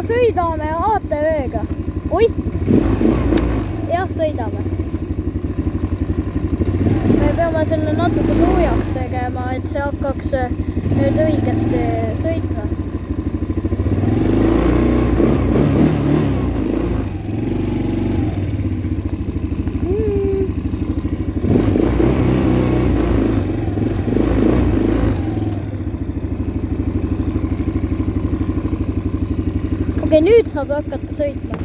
sõidame ATV-ga. Oih! Jah, sõidame. Me peame selle natuke soojaks tegema, et see hakkaks nüüd õigesti sõitma. Okei, nüüd saab hakata sõitma.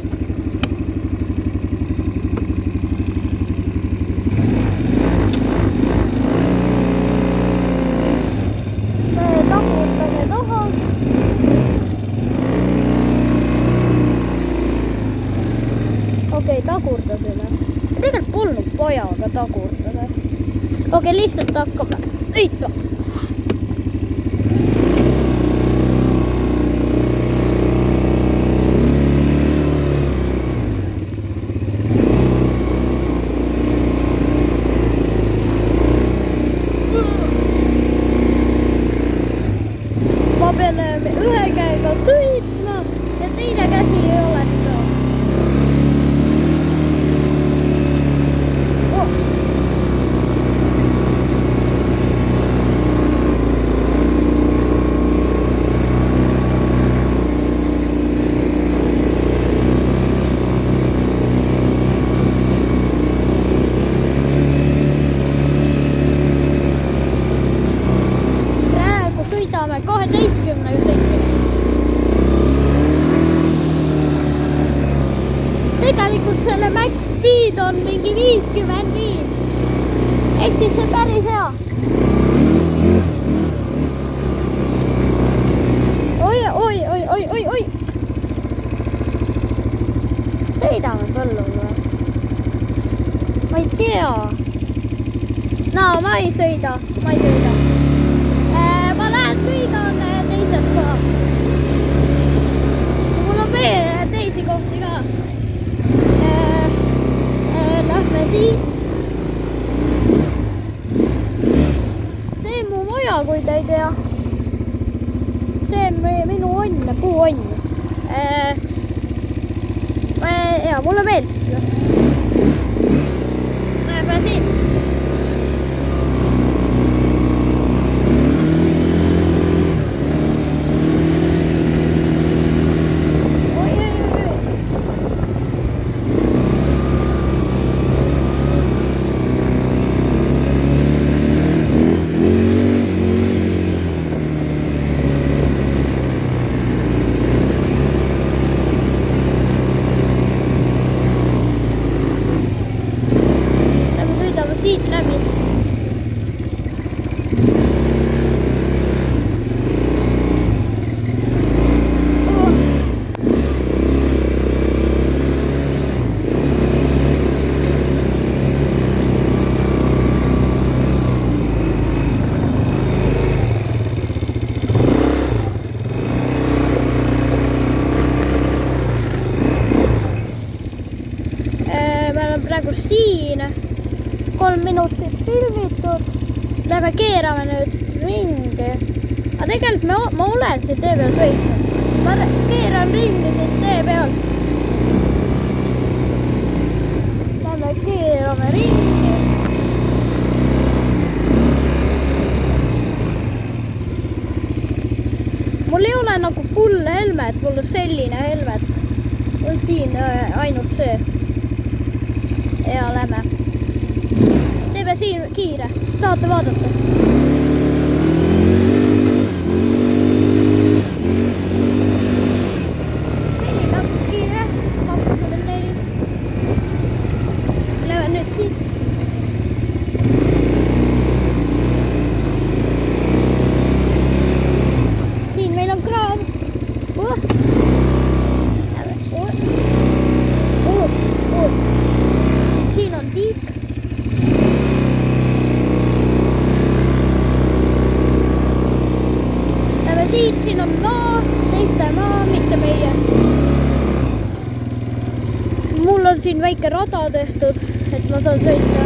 Me tagurdame taha. Okei, tagurdasime. Tegelikult polnud vaja ka tagurdada. Okei, lihtsalt hakkame sõitma. Pean ühe käega sõitma ja teine käsi ei ole seda. Praegu sõidame 12-ga. Tegelikult selle max speed on mingi 55. Ehk siis see päris hea. Oi. Sõidame põllul või? Ma ei tea. No, ma ei sõida. Ma lähen sõidan teised koha. Mul on veel teisi kohti ka. Lähme siit. See on mu maja, kui te ei tea. See on minu onn, puuonn. Ja mulle meeldib. Lähme siit. Siit läbi. Me oleme praegu siin. 3 minutit filmitud. Lähme keerame nüüd ringi. Aga tegelikult ma olen siin tee peal sõitnud. Ma keeran ringi siin tee peal. Lähme keerame ringi. Mul ei ole nagu full helmet, mul on selline helmet. On siin ainult see. Ja lähme. Teeme siin kiire. Tahate vaadata? Neli natuke kiire. 24. Lähme nüüd siit. Siin meil on kraav. Siin on tiik. Siin on maa, teiste maa, mitte meie. Mul on siin väike rada tehtud, et ma saan sõita.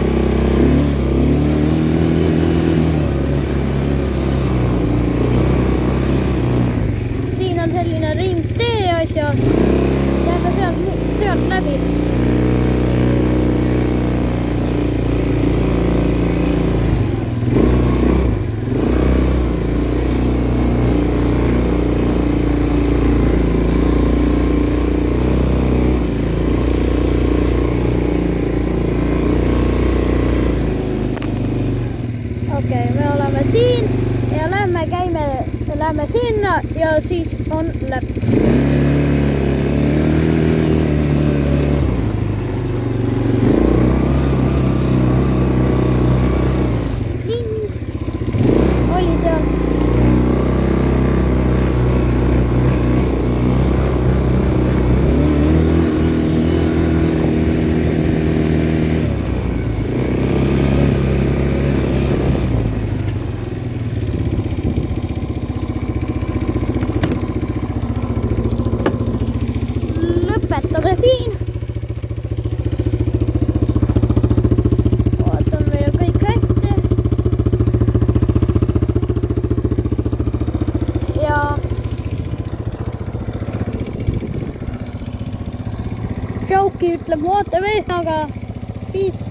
Siin on selline ringtee asjad. siin. Vaatan, meil on kõik hästi. Ja Jauki ütleb, vaata vees, aga 5